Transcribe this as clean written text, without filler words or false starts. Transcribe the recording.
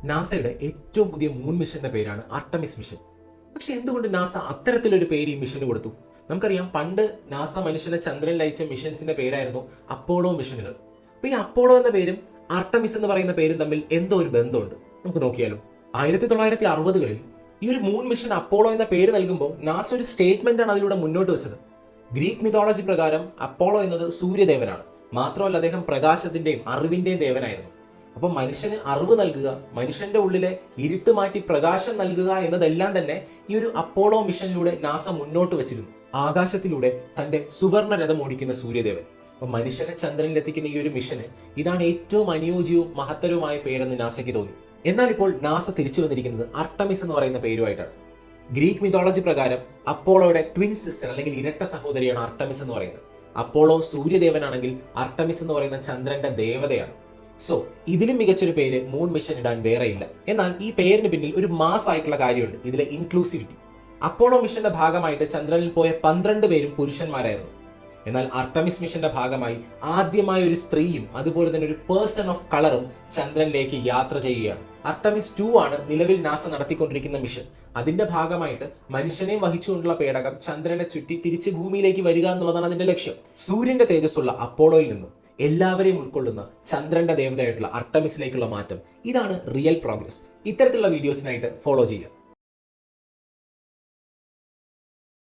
നാസയുടെ ഏറ്റവും പുതിയ മൂൺ മിഷന്റെ പേരാണ് ആർട്ടമിസ് മിഷൻ. പക്ഷെ എന്തുകൊണ്ട് നാസ അത്തരത്തിലൊരു പേര് ഈ മിഷന് കൊടുത്തു? നമുക്കറിയാം, പണ്ട് നാസ മനുഷ്യനെ ചന്ദ്രനിൽ അയച്ച മിഷൻസിന്റെ പേരായിരുന്നു അപ്പോളോ മിഷനുകൾ. അപ്പൊ ഈ അപ്പോളോ എന്ന പേരും ആർട്ടമിസ് എന്ന് പറയുന്ന പേരും തമ്മിൽ എന്തോ ഒരു ബന്ധമുണ്ട്. നമുക്ക് നോക്കിയാലോ. 1960കളിൽ ഈ ഒരു മൂൺ മിഷൻ അപ്പോളോ എന്ന പേര് നൽകുമ്പോൾ നാസ ഒരു സ്റ്റേറ്റ്മെന്റ് ആണ് അതിലൂടെ മുന്നോട്ട് വെച്ചത്. ഗ്രീക്ക് മിത്തോളജി പ്രകാരം അപ്പോളോ എന്നത് സൂര്യദേവനാണ്. മാത്രമല്ല, അദ്ദേഹം പ്രകാശത്തിന്റെയും അറിവിന്റെയും ദേവനായിരുന്നു. അപ്പൊ മനുഷ്യന് അറിവ് നൽകുക, മനുഷ്യന്റെ ഉള്ളിലെ ഇരുട്ട് മാറ്റി പ്രകാശം നൽകുക എന്നതെല്ലാം തന്നെ ഈ ഒരു അപ്പോളോ മിഷനിലൂടെ നാസ മുന്നോട്ട് വെച്ചിരുന്നു. ആകാശത്തിലൂടെ തന്റെ സുവർണ രഥം ഓടിക്കുന്ന സൂര്യദേവൻ. അപ്പൊ മനുഷ്യനെ ചന്ദ്രനിൽ എത്തിക്കുന്ന ഈ ഒരു മിഷന് ഇതാണ് ഏറ്റവും അനുയോജ്യവും മഹത്തരവുമായ പേരെന്ന് നാസയ്ക്ക് തോന്നി. എന്നാൽ ഇപ്പോൾ നാസ തിരിച്ചു വന്നിരിക്കുന്നത് ആർട്ടമിസ് എന്ന് പറയുന്ന പേരുമായിട്ടാണ്. ഗ്രീക്ക് മിത്തോളജി പ്രകാരം അപ്പോളോയുടെ ട്വിൻ സിസ്റ്റർ അല്ലെങ്കിൽ ഇരട്ട സഹോദരിയാണ് ആർട്ടമിസ് എന്ന് പറയുന്നത്. അപ്പോളോ സൂര്യദേവനാണെങ്കിൽ ആർട്ടമിസ് എന്ന് പറയുന്ന ചന്ദ്രന്റെ ദേവതയാണ്. സോ ഇതിലും മികച്ചൊരു പേര് മൂൺ മിഷൻ ഇടാൻ വേറെ ഇല്ല. എന്നാൽ ഈ പേരിന് പിന്നിൽ ഒരു മാസ് ആയിട്ടുള്ള കാര്യമുണ്ട്, ഇതിലെ ഇൻക്ലൂസിവിറ്റി. അപ്പോളോ മിഷന്റെ ഭാഗമായിട്ട് ചന്ദ്രനിൽ പോയ 12 പേരും പുരുഷന്മാരായിരുന്നു. എന്നാൽ ആർട്ടമിസ് മിഷന്റെ ഭാഗമായി ആദ്യമായി ഒരു സ്ത്രീയും അതുപോലെ തന്നെ ഒരു പേഴ്സൺ ഓഫ് കളറും ചന്ദ്രനിലേക്ക് യാത്ര ചെയ്യുകയാണ്. ആർട്ടമിസ് 2 ആണ് നിലവിൽ നാസ നടത്തിക്കൊണ്ടിരിക്കുന്ന മിഷൻ. അതിന്റെ ഭാഗമായിട്ട് മനുഷ്യനെയും വഹിച്ചുകൊണ്ടുള്ള പേടകം ചന്ദ്രനെ ചുറ്റി തിരിച്ച് ഭൂമിയിലേക്ക് വരിക എന്നുള്ളതാണ് അതിന്റെ ലക്ഷ്യം. സൂര്യന്റെ തേജസ്സുള്ള അപ്പോളോയിൽ നിന്നും എല്ലാവരെയും ഉൾക്കൊള്ളുന്ന ചന്ദ്രന്റെ ദേവതയായിട്ടുള്ള ആർട്ടമിസിലേക്കുള്ള മാറ്റം, ഇതാണ് റിയൽ പ്രോഗ്രസ്. ഇത്തരത്തിലുള്ള വീഡിയോസിനായിട്ട് ഫോളോ ചെയ്യുക.